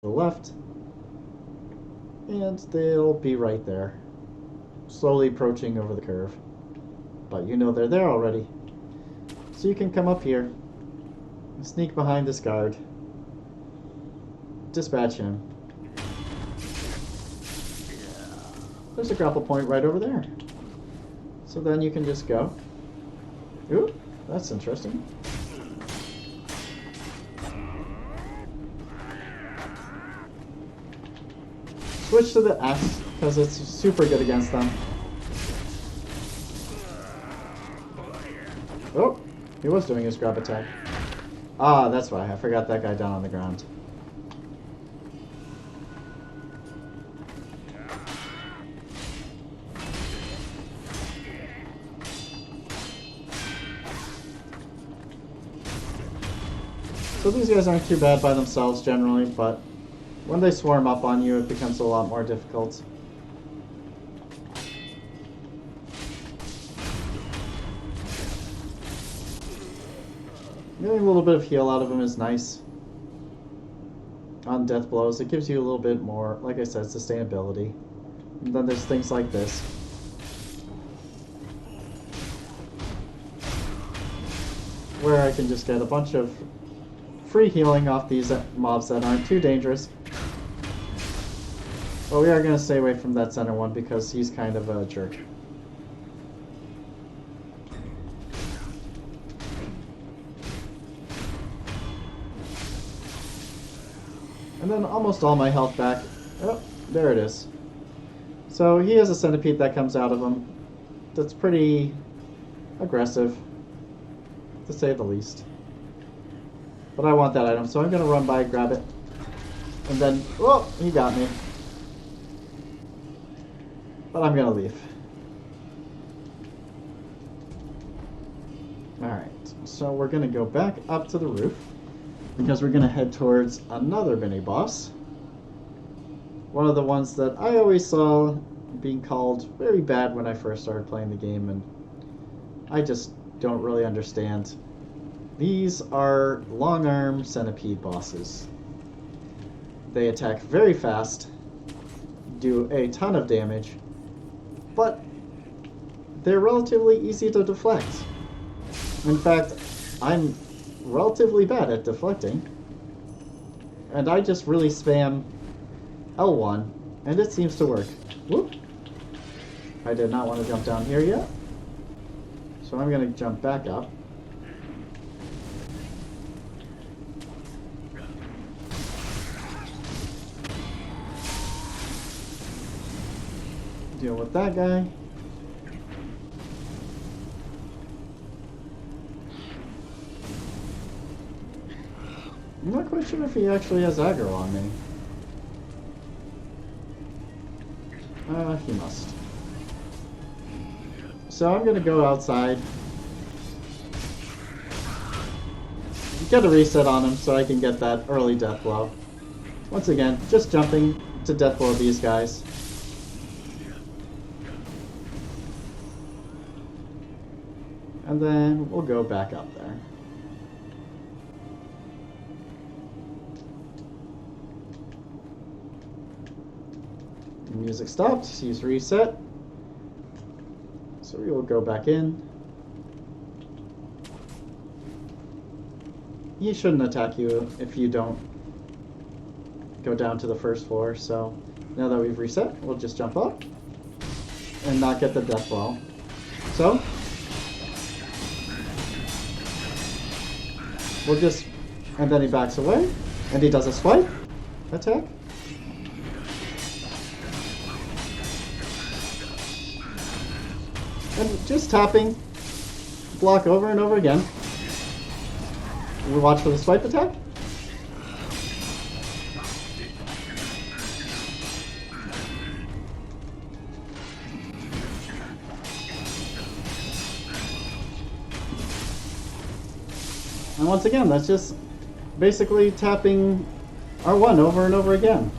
the left, and they'll be right there, slowly approaching over the curve. But you know they're there already. So you can come up here, and sneak behind this guard, dispatch him. There's a grapple point right over there. So then you can just go. Ooh, that's interesting. Switch to the axe, because it's super good against them. Oh, he was doing his grab attack. Ah, that's why. I forgot that guy down on the ground. So these guys aren't too bad by themselves generally, but when they swarm up on you, it becomes a lot more difficult. Getting a little bit of heal out of him is nice. On death blows, it gives you a little bit more, like I said, sustainability. And then there's things like this. Where I can just get a bunch of free healing off these mobs that aren't too dangerous. But we are going to stay away from that center one because he's kind of a jerk. And then almost all my health back. Oh, there it is. So he has a centipede that comes out of him. That's pretty aggressive, to say the least. But I want that item, so I'm going to run by, grab it. And then, oh, he got me. But I'm going to leave. Alright, so we're going to go back up to the roof. Because we're going to head towards another mini-boss. One of the ones that I always saw being called very bad when I first started playing the game, and I just don't really understand. These are long-arm centipede bosses. They attack very fast, do a ton of damage, but they're relatively easy to deflect. In fact, I'm relatively bad at deflecting, and I just really spam L1, and it seems to work. Whoop! I did not want to jump down here yet, so I'm going to jump back up. Deal with that guy. I'm not quite sure if he actually has aggro on me. He must. So I'm gonna go outside. Get a reset on him so I can get that early death blow. Once again, just jumping to death blow these guys. And then we'll go back up there. Music stopped, he's reset. So we will go back in. He shouldn't attack you if you don't go down to the first floor, so now that we've reset, we'll just jump up and not get the death blow. So we'll just, and then he backs away, and he does a swipe attack. And just tapping, block over and over again. We watch for the swipe attack. And once again, that's just basically tapping R1 over and over again.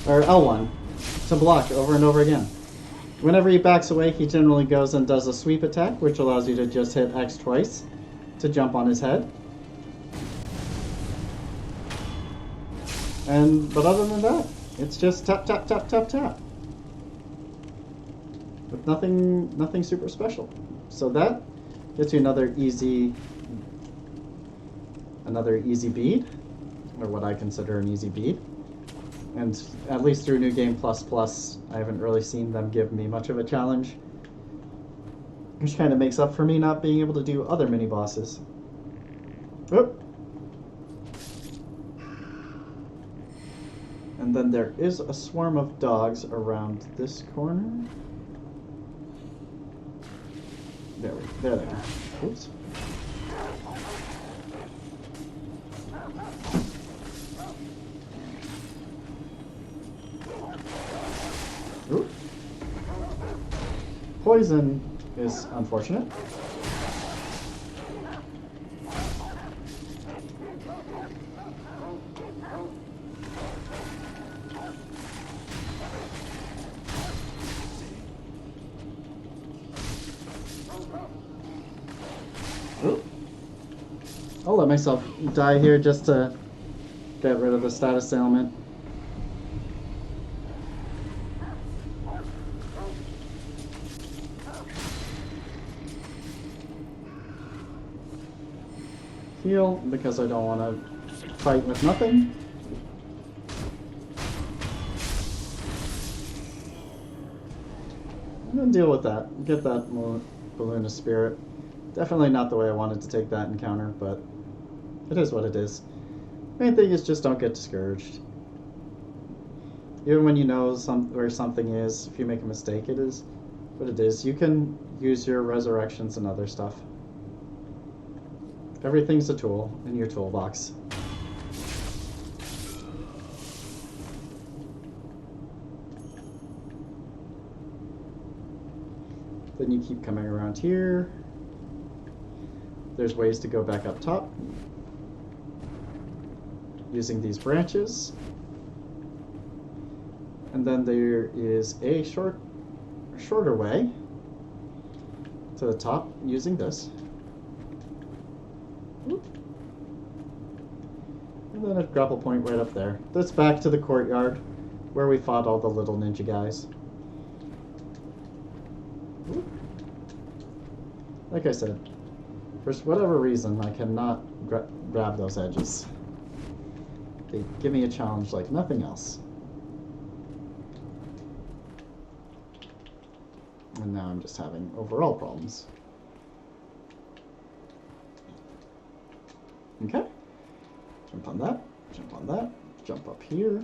Or L1 to block over and over again. Whenever he backs away, he generally goes and does a sweep attack, which allows you to just hit X twice to jump on his head. But other than that, it's just tap, tap, tap, tap, tap. With nothing super special. So that gets you another easy bead, or what I consider an easy bead. And at least through New Game Plus Plus, I haven't really seen them give me much of a challenge, which kind of makes up for me not being able to do other mini bosses. Oop. And then there is a swarm of dogs around this corner. There they are. Oops. Ooh. Poison is unfortunate. Ooh. I'll let myself die here just to get rid of the status ailment. Heal, because I don't want to fight with nothing. I'm going to deal with that. Get that balloon of spirit. Definitely not the way I wanted to take that encounter, but it is what it is. Main thing is just don't get discouraged. Even when you know where something is, if you make a mistake, it is what it is. You can use your resurrections and other stuff. Everything's a tool in your toolbox. Then you keep coming around here. There's ways to go back up top using these branches. And then there is a shorter way to the top using this. And then a grapple point right up there. That's back to the courtyard where we fought all the little ninja guys. Like I said, for whatever reason, I cannot grab those edges. They give me a challenge like nothing else. And now I'm just having overall problems. Okay. Jump on that, jump on that, jump up here,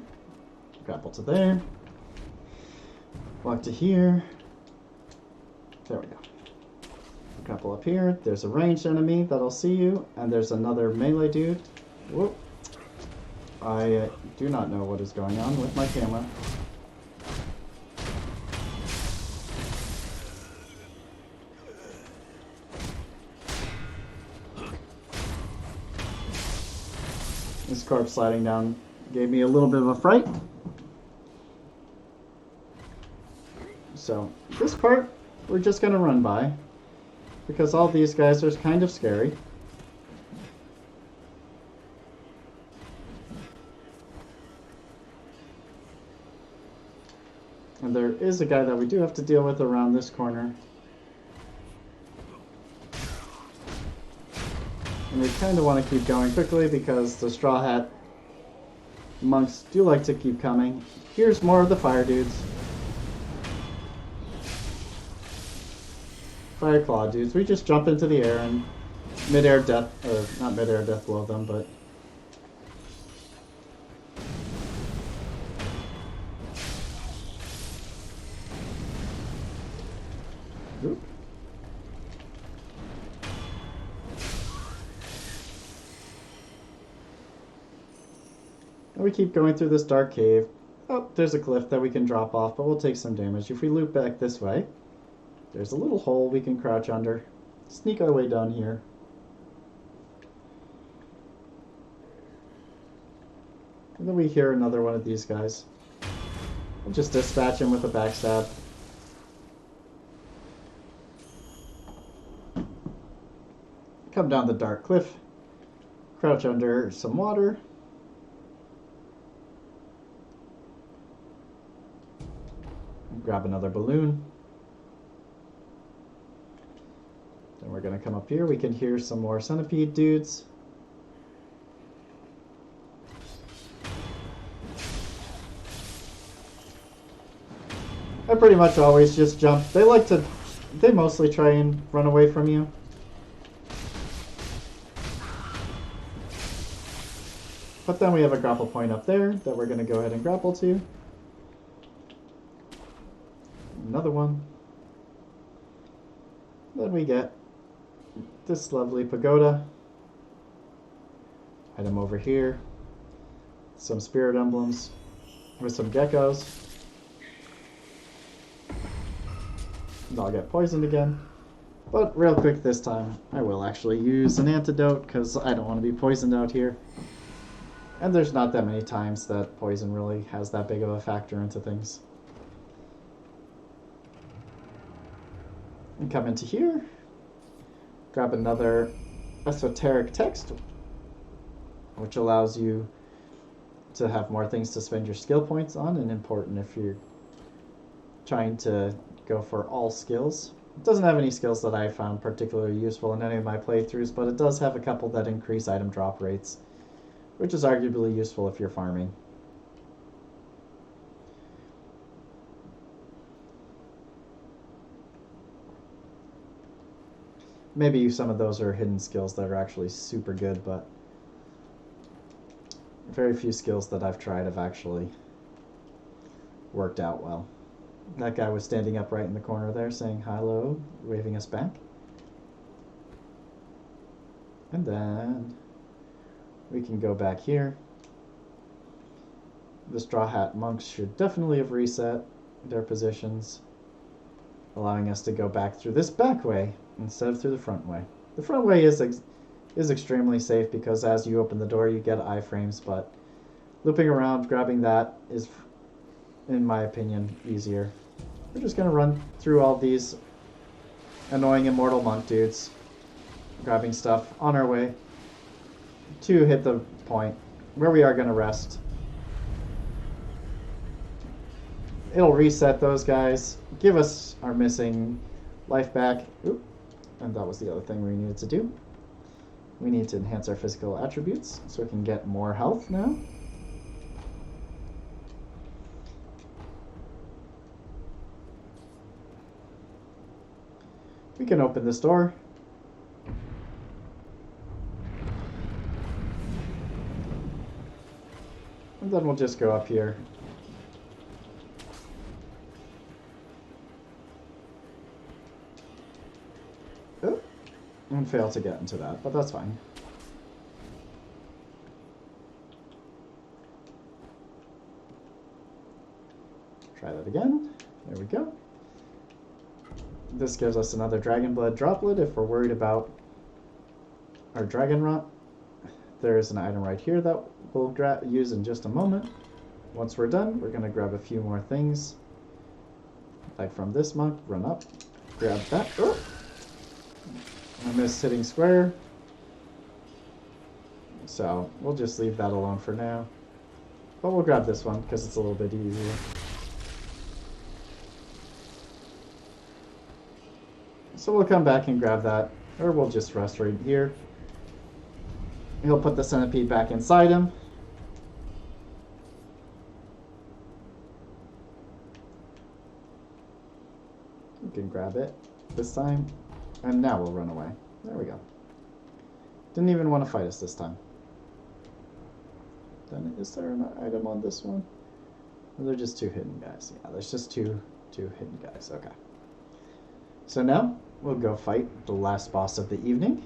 grapple to there, walk to here. There we go. Grapple up here. There's a ranged enemy that'll see you, and there's another melee dude. Whoop. I do not know what is going on with my camera. This corpse sliding down gave me a little bit of a fright. So this part we're just going to run by, because all these guys are kind of scary. And there is a guy that we do have to deal with around this corner. And we kind of want to keep going quickly because the Straw Hat monks do like to keep coming. Here's more of the fire dudes. Fire claw dudes. We just jump into the air and mid-air death, or not mid-air death blow them, but oop. And we keep going through this dark cave. Oh, there's a cliff that we can drop off, but we'll take some damage. If we loop back this way, there's a little hole we can crouch under. Sneak our way down here. And then we hear another one of these guys. We'll just dispatch him with a backstab. Come down the dark cliff. Crouch under some water. Grab another balloon. Then we're going to come up here. We can hear some more centipede dudes. I pretty much always just jump. They mostly try and run away from you. But then we have a grapple point up there that we're going to go ahead and grapple to. Another one. Then we get this lovely pagoda. Item over here. Some spirit emblems with some geckos. And I'll get poisoned again. But real quick this time, I will actually use an antidote because I don't want to be poisoned out here. And there's not that many times that poison really has that big of a factor into things. And come into here. Grab another esoteric text, which allows you to have more things to spend your skill points on, and important if you're trying to go for all skills. It doesn't have any skills that I found particularly useful in any of my playthroughs, but it does have a couple that increase item drop rates, which is arguably useful if you're farming. Maybe some of those are hidden skills that are actually super good, but very few skills that I've tried have actually worked out well. That guy was standing up right in the corner there saying hello, waving us back. And then we can go back here. The Straw Hat Monks should definitely have reset their positions, allowing us to go back through this back way instead of through the front way. The front way is extremely safe because as you open the door you get iframes, but looping around, grabbing that is, in my opinion, easier. We're just going to run through all these annoying immortal monk dudes, grabbing stuff on our way to hit the point where we are going to rest. It'll reset those guys, give us our missing life back. Oop. And that was the other thing we needed to do. We need to enhance our physical attributes so we can get more health now. We can open this door. And then we'll just go up here. Oh, and fail to get into that, but that's fine. Try that again. There we go. This gives us another dragon blood droplet if we're worried about our dragon rot. There is an item right here that we'll use in just a moment. Once we're done, we're going to grab a few more things. Like from this monk, run up, grab that. Oh! I missed hitting square. So we'll just leave that alone for now. But we'll grab this one because it's a little bit easier. So we'll come back and grab that, or we'll just rest right here. He'll put the centipede back inside him. We can grab it this time, and now we'll run away. There we go. Didn't even want to fight us this time. Then is there an item on this one? Or they're just two hidden guys. Yeah, there's just two hidden guys. Okay. So now we'll go fight the last boss of the evening,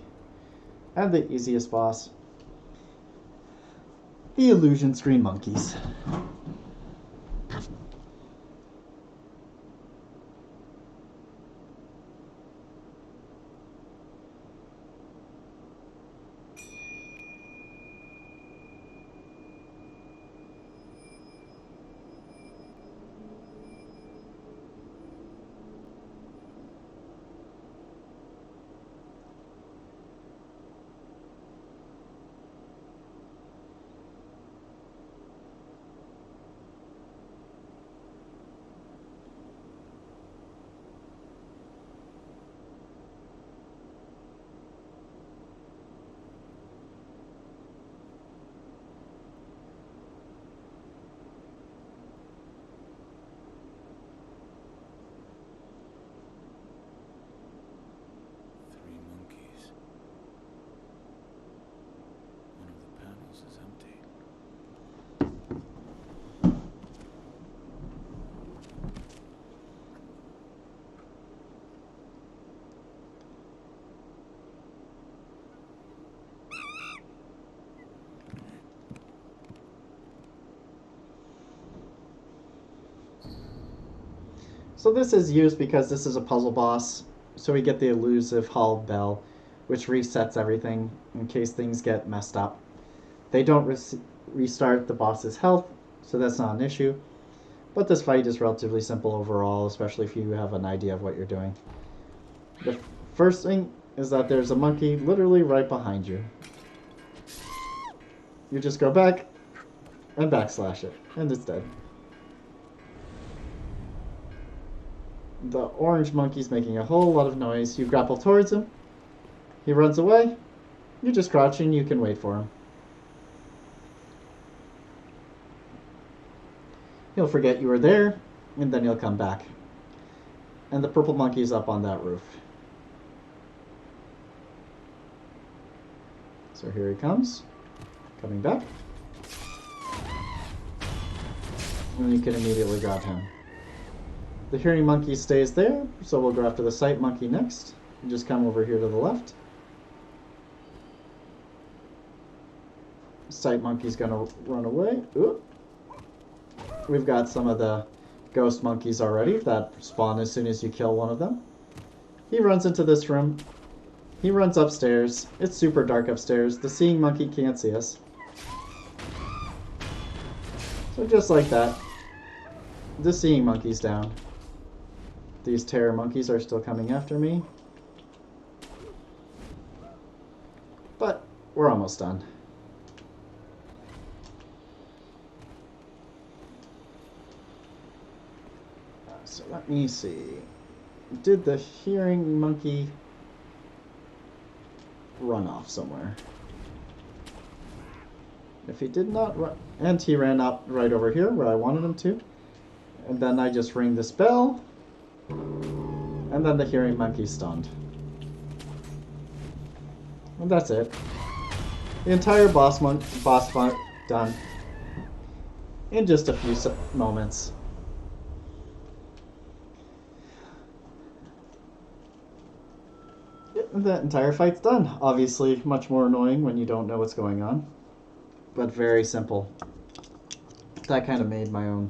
and the easiest boss, the illusion screen monkeys. So this is used because this is a puzzle boss, so we get the elusive Hall bell, which resets everything in case things get messed up. They don't restart the boss's health, so that's not an issue. But this fight is relatively simple overall, especially if you have an idea of what you're doing. The first thing is that there's a monkey literally right behind you. You just go back and backslash it, and it's dead. The orange monkey's making a whole lot of noise. You grapple towards him. He runs away. You just crouch and you can wait for him. He'll forget you were there, and then he'll come back. And the purple monkey's up on that roof. So here he comes. Coming back. And you can immediately grab him. The hearing monkey stays there, so we'll go after the sight monkey next. You just come over here to the left. Sight monkey's gonna run away. Ooh. We've got some of the ghost monkeys already that spawn as soon as you kill one of them. He runs into this room. He runs upstairs. It's super dark upstairs. The seeing monkey can't see us. So just like that, the seeing monkey's down. These terror monkeys are still coming after me. But we're almost done. So let me see. Did the hearing monkey run off somewhere? If he did not run, and he ran up right over here where I wanted him to. And then I just ring this bell. And then the hearing monkey's stunned. And that's it. The entire boss fight done. In just a few moments. That entire fight's done. Obviously, much more annoying when you don't know what's going on. But very simple. That kind of made my own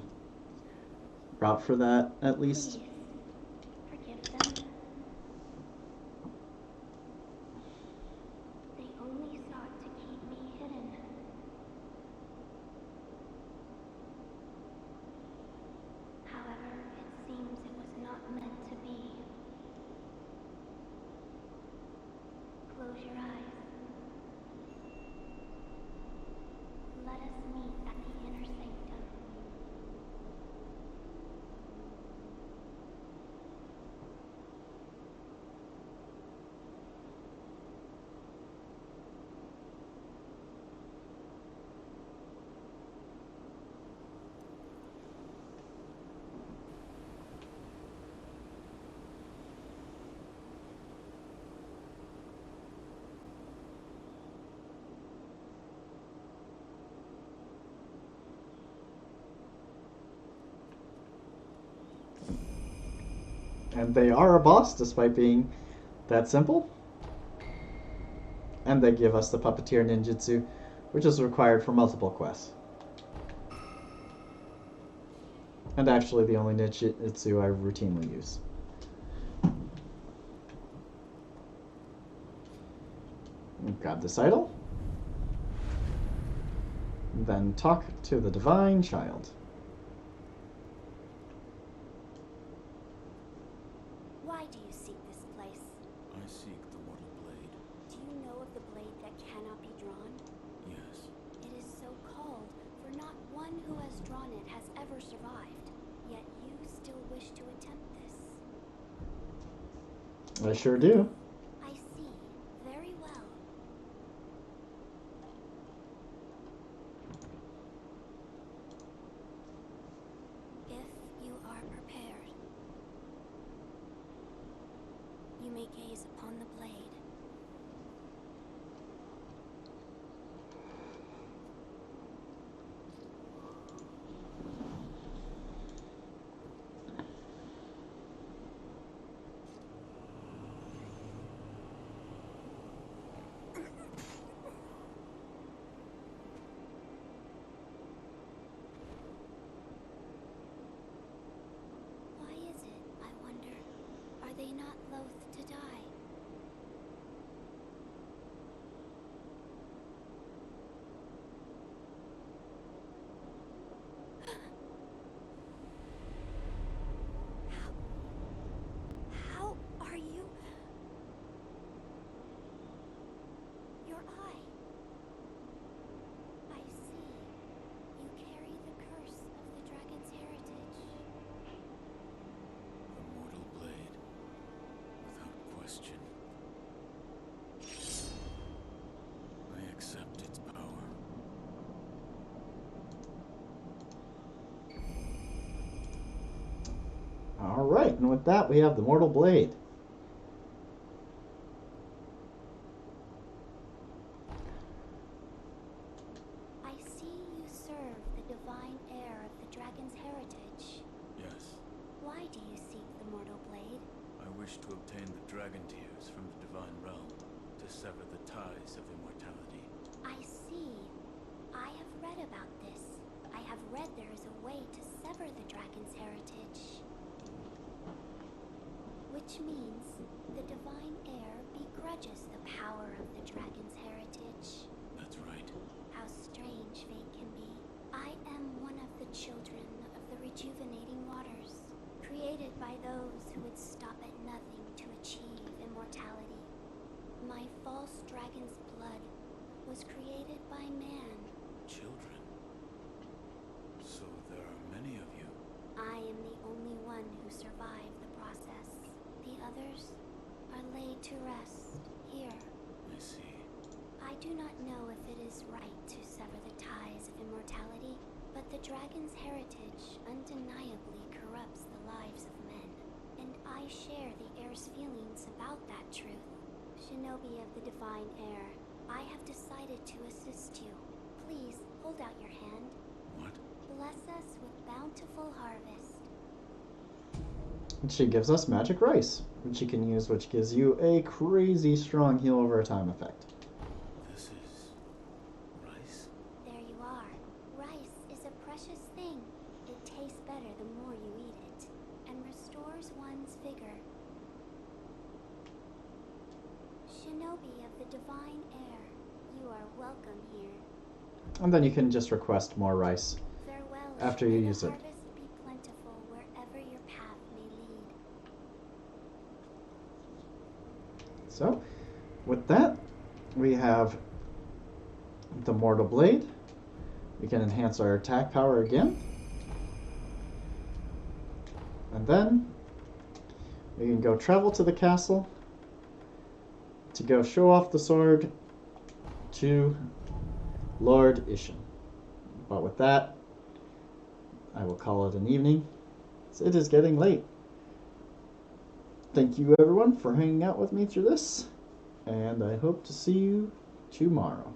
route for that, at least. Please, forgive them. They only sought to keep me hidden. However, it seems it was not meant to be. Close your eyes. Let us meet at the inner sanctum. And they are a boss, despite being that simple. And they give us the Puppeteer Ninjutsu, which is required for multiple quests. And actually the only ninjutsu I routinely use. Grab this idol. Then talk to the Divine Child. Why do you seek this place? I seek the mortal blade. Do you know of the blade that cannot be drawn? Yes. It is so called, for not one who has drawn it has ever survived. Yet you still wish to attempt this. I sure do. I see. Very well. If you are prepared, you may gaze upon the blade. Alright, and with that we have the Mortal Blade. I see you serve the divine heir of the dragon's heritage. Yes. Why do you seek the Mortal Blade? I wish to obtain the dragon tears from the divine realm to sever the ties of immortality. I see. I have read about this. I have read there is a way to sever the dragon's heritage. Which means the divine heir begrudges the power of the dragon's heritage. That's right. How strange fate can be. I am one of the children of the rejuvenating waters, created by those who would stop at nothing to achieve immortality. My false dragon's blood was created by man. Children. So there are many of you. I am the only one who survived the process. The others are laid to rest here. I see. I do not know if it is right to sever the ties of immortality, but the dragon's heritage undeniably corrupts the lives of men, and I share the heir's feelings about that truth. Shinobi of the divine heir, I have decided to assist you. Please hold out your hand. What? Bless us with bountiful harvest. And she gives us magic rice, which you can use, which gives you a crazy strong heal over time effect. This is rice? There you are. Rice is a precious thing. It tastes better the more you eat it, and restores one's vigor. Shinobi of the divine heir, you are welcome here. And then you can just request more rice Farewell. after you May the use it. harvest be plentiful wherever your path may lead. So, with that, we have the Mortal Blade. We can enhance our attack power again. And then we can go travel to the castle to go show off the sword to Lord Ishin. But with that, I will call it an evening. So it is getting late. Thank you everyone for hanging out with me through this, and I hope to see you tomorrow.